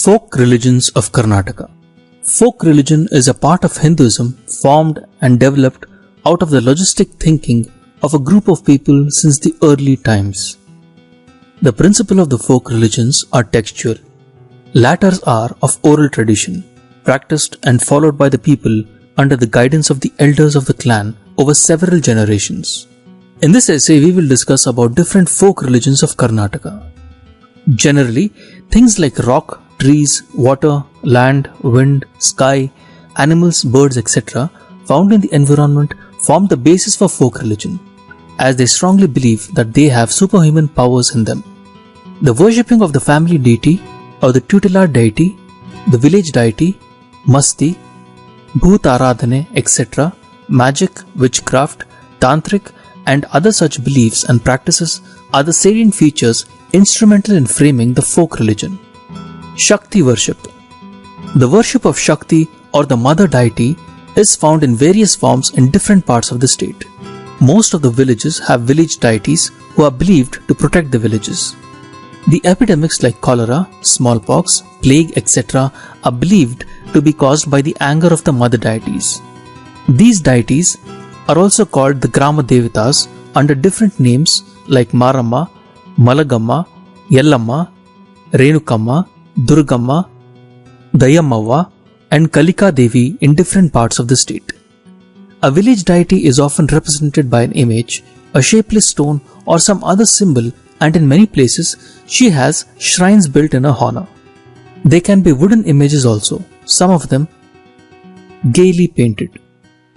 Folk religions of Karnataka. Folk religion is a part of Hinduism formed and developed out of the logistic thinking of a group of people since the early times. The principle of the folk religions are textual. Latter are of oral tradition, practiced and followed by the people under the guidance of the elders of the clan over several generations. In this essay, we will discuss about different folk religions of Karnataka. Generally, things like rock, trees, water, land, wind, sky, animals, birds, etc. found in the environment form the basis for folk religion, as they strongly believe that they have superhuman powers in them. The worshipping of the family deity or the tutelar deity, the village deity, masti, bhutaradhane, etc., magic, witchcraft, tantric, and other such beliefs and practices are the salient features instrumental in framing the folk religion. Shakti worship. The worship of Shakti or the mother deity is found in various forms in different parts of the state. Most of the villages have village deities who are believed to protect the villages. The epidemics like cholera, smallpox, plague, etc. are believed to be caused by the anger of the mother deities. These deities are also called the Grama Devatas under different names like Maramma, Malagamma, Yellamma, Renukamma, Durgamma, Dayamava, and Kalika Devi in different parts of the state. A village deity is often represented by an image, a shapeless stone, or some other symbol, and in many places she has shrines built in her honor. They can be wooden images also, some of them gaily painted.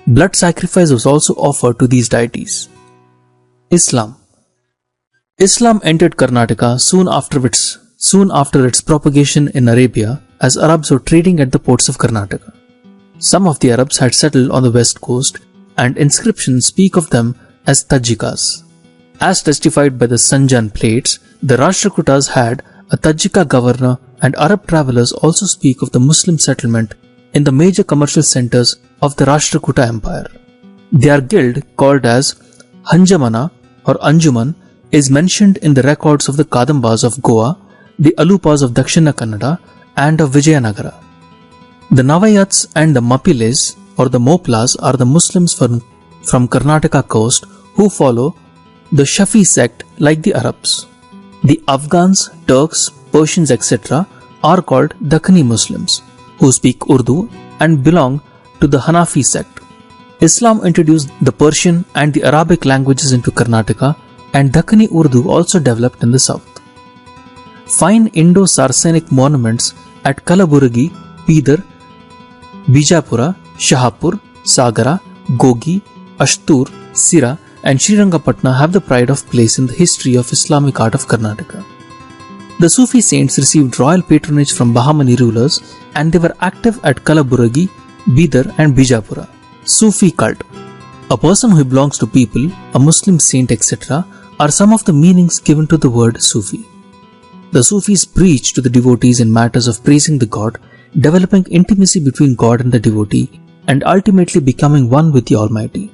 Blood sacrifice was also offered to these deities. Islam. Islam entered Karnataka soon after its propagation in Arabia, as Arabs were trading at the ports of Karnataka. Some of the Arabs had settled on the west coast, and inscriptions speak of them as Tajikas. As testified by the Sanjan plates, the Rashtrakutas had a Tajika governor, and Arab travelers also speak of the Muslim settlement in the major commercial centers of the Rashtrakuta Empire. Their guild, called as Hanjamana or Anjuman, is mentioned in the records of the Kadambas of Goa, the Alupas of Dakshina Kannada, and of Vijayanagara. The Navayats and the Mapiles or the Moplas are the Muslims from Karnataka coast who follow the Shafi sect like the Arabs. The Afghans, Turks, Persians, etc. are called Dakhani Muslims who speak Urdu and belong to the Hanafi sect. Islam introduced the Persian and the Arabic languages into Karnataka, and Dakhani Urdu also developed in the south. Fine Indo-Saracenic monuments at Kalaburagi, Bidar, Bijapura, Shahapur, Sagara, Gogi, Ashtur, Sira, and Srirangapatna have the pride of place in the history of Islamic art of Karnataka. The Sufi saints received royal patronage from Bahamani rulers, and they were active at Kalaburagi, Bidar, and Bijapura. Sufi cult. A person who belongs to people, a Muslim saint, etc. are some of the meanings given to the word Sufi. The Sufis preach to the devotees in matters of praising the God, developing intimacy between God and the devotee, and ultimately becoming one with the Almighty.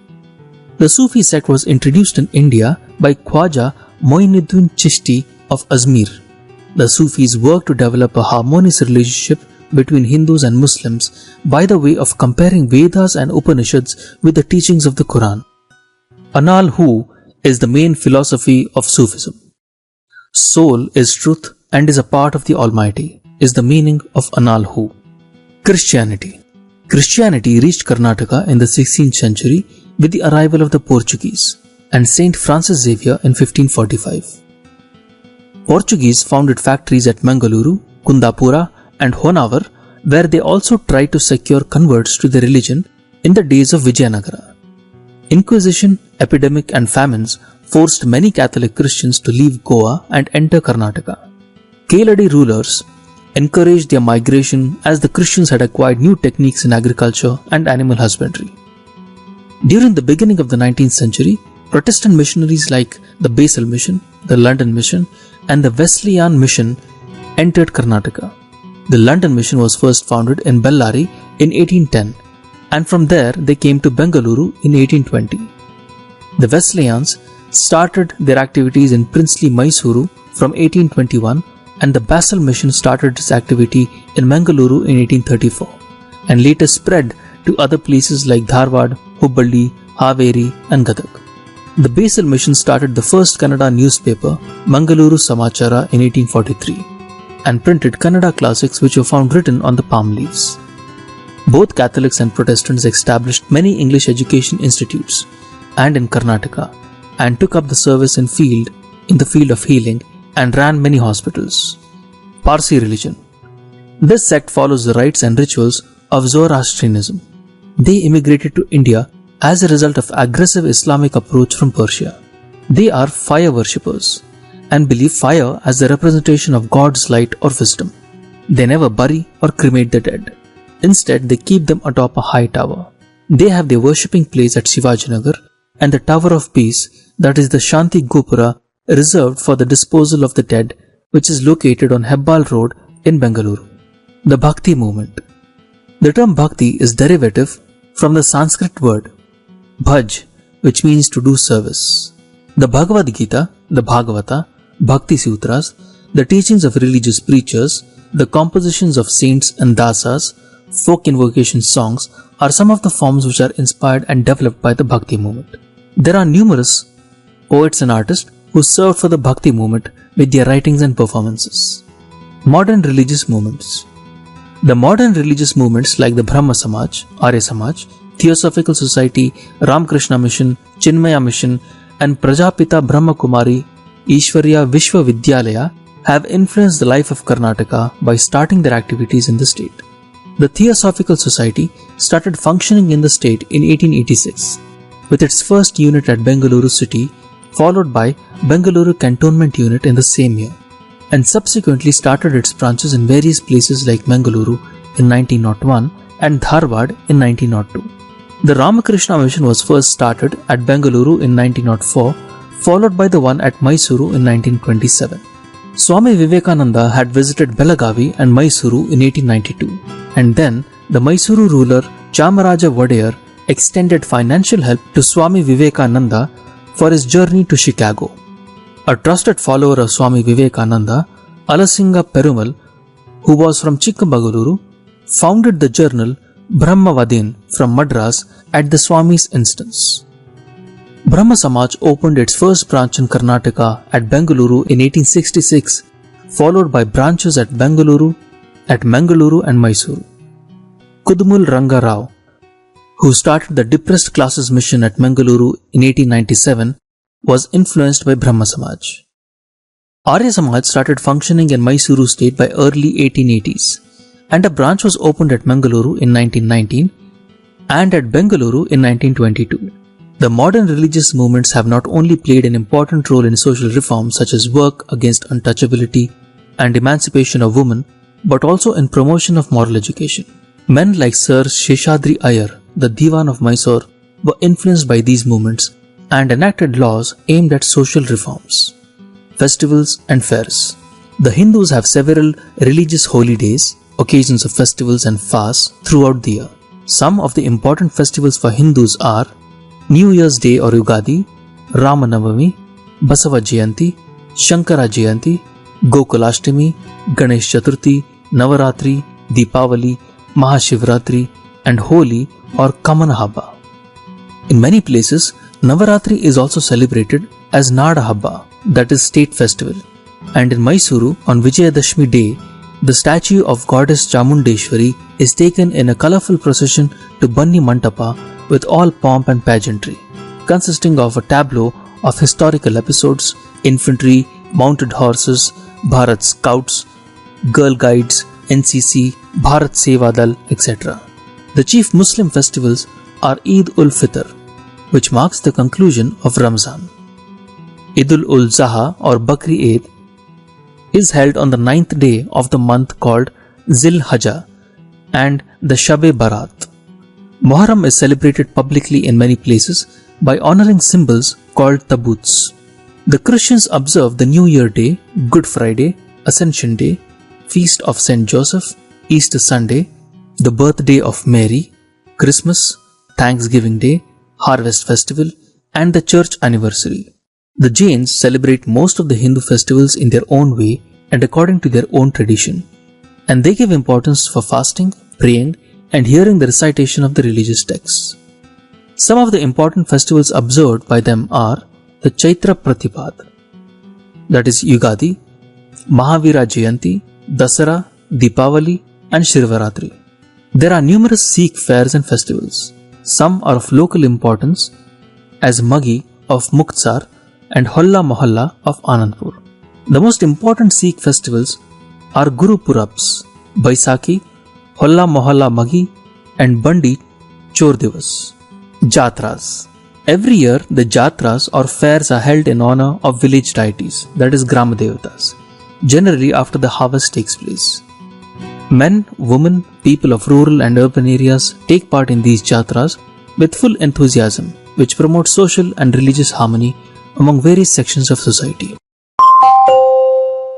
The Sufi sect was introduced in India by Khwaja Moinuddin Chishti of Ajmer. The Sufis worked to develop a harmonious relationship between Hindus and Muslims by the way of comparing Vedas and Upanishads with the teachings of the Quran. Anal Hu is the main philosophy of Sufism. Soul is truth and is a part of the Almighty, is the meaning of Anal Hu. Christianity. Christianity reached Karnataka in the 16th century with the arrival of the Portuguese and Saint Francis Xavier in 1545. Portuguese founded factories at Mangaluru, Kundapura, and Honavar, where they also tried to secure converts to the religion in the days of Vijayanagara. Inquisition, epidemic, and famines forced many Catholic Christians to leave Goa and enter Karnataka. Keladi rulers encouraged their migration as the Christians had acquired new techniques in agriculture and animal husbandry. During the beginning of the 19th century, Protestant missionaries like the Basel Mission, the London Mission, and the Wesleyan Mission entered Karnataka. The London Mission was first founded in Bellary in 1810, and from there they came to Bengaluru in 1820. The Wesleyans started their activities in princely Mysuru from 1821 and the Basel Mission started its activity in Mangaluru in 1834 and later spread to other places like Dharwad, Hubballi, Haveri and Gadag. The Basel Mission started the first Kannada newspaper, Mangaluru Samachara, in 1843 and printed Kannada classics which were found written on the palm leaves. Both Catholics and Protestants established many English education institutes and in Karnataka and took up the service in the field of healing and ran many hospitals. Parsi religion. This sect follows the rites and rituals of Zoroastrianism. They immigrated to India as a result of aggressive Islamic approach from Persia. They are fire worshippers and believe fire as the representation of God's light or wisdom. They never bury or cremate the dead. Instead, they keep them atop a high tower. They have their worshipping place at Shivajinagar and the Tower of Peace, that is the Shanti Gopura, reserved for the disposal of the dead, which is located on Hebbal Road in Bengaluru. The Bhakti movement. The term Bhakti is derivative from the Sanskrit word Bhaj, which means to do service. The Bhagavad Gita, the Bhagavata, Bhakti Sutras, the teachings of religious preachers, the compositions of saints and dasas, folk invocation songs are some of the forms which are inspired and developed by the Bhakti movement. There are numerous poets and artists who served for the Bhakti movement with their writings and performances. Modern religious movements. The modern religious movements like the Brahma Samaj, Arya Samaj, Theosophical Society, Ramakrishna Mission, Chinmaya Mission and Prajapita Brahma Kumari Ishwarya Vishwa Vidyalaya have influenced the life of Karnataka by starting their activities in the state. The Theosophical Society started functioning in the state in 1886 with its first unit at Bengaluru city, followed by Bengaluru Cantonment Unit in the same year, and subsequently started its branches in various places like Mangaluru in 1901 and Dharwad in 1902. The Ramakrishna Mission was first started at Bengaluru in 1904, followed by the one at Mysuru in 1927. Swami Vivekananda had visited Belagavi and Mysuru in 1892, and then the Mysuru ruler Chamaraja Wadeyar extended financial help to Swami Vivekananda for his journey to Chicago. A trusted follower of Swami Vivekananda, Alasinga Perumal, who was from Chikmagaluru, founded the journal Brahmavadin from Madras at the Swami's instance. Brahma Samaj opened its first branch in Karnataka at Bengaluru in 1866, followed by branches at Mangaluru and Mysuru. Kudumul Ranga Rao, who started the depressed classes mission at Mangaluru in 1897, was influenced by Brahma Samaj. Arya Samaj started functioning in Mysuru state by early 1880s, and a branch was opened at Mangaluru in 1919 and at Bengaluru in 1922. The modern religious movements have not only played an important role in social reforms such as work against untouchability and emancipation of women, but also in promotion of moral education. Men like Sir Sheshadri Iyer, the Diwan of Mysore, were influenced by these movements and enacted laws aimed at social reforms. Festivals and fairs. The Hindus have several religious holy days, occasions of festivals and fasts throughout the year. Some of the important festivals for Hindus are New Year's Day or Yugadi, Ramanavami, Basava Jayanti, Shankara Jayanti, Gokulashtami, Ganesh Chaturthi, Navaratri, Deepavali, Mahashivratri and Holi or Kamanahaba. In many places, Navaratri is also celebrated as Nada Habba, that is state festival, and in Mysuru on Vijayadashmi day, the statue of goddess Chamundeshwari is taken in a colorful procession to Banni Mantapa with all pomp and pageantry, consisting of a tableau of historical episodes, infantry, mounted horses, Bharat Scouts, Girl Guides, NCC, Bharat Seva Dal, etc. The chief Muslim festivals are Eid ul Fitr, which marks the conclusion of Ramzan. Eid ul Zaha or Bakri Eid is held on the 9th day of the month called Zil Hajjah and the Shab-e Barat. Muharram is celebrated publicly in many places by honoring symbols called tabuts. The Christians observe the New Year Day, Good Friday, Ascension Day, Feast of Saint Joseph, Easter Sunday, the birthday of Mary, Christmas, Thanksgiving Day, Harvest Festival, and the church anniversary. The Jains celebrate most of the Hindu festivals in their own way and according to their own tradition, and they give importance for fasting, praying, and hearing the recitation of the religious texts. Some of the important festivals observed by them are the Chaitra Pratipad, that is Yugadi, Mahavira Jayanti, Dasara, Deepavali, and Shrivaratri. There are numerous Sikh fairs and festivals. Some are of local importance as Maghi of Muktsar and Holla Mohalla of Anandpur. The most important Sikh festivals are Guru Purabs, Baisakhi, Holla Mohalla Maghi, and Bandi Chor Divas. Jatras. Every year, the Jatras or fairs are held in honor of village deities, that is Grama Devatas, generally after the harvest takes place. Men, women, people of rural and urban areas take part in these Jatras with full enthusiasm, which promotes social and religious harmony among various sections of society.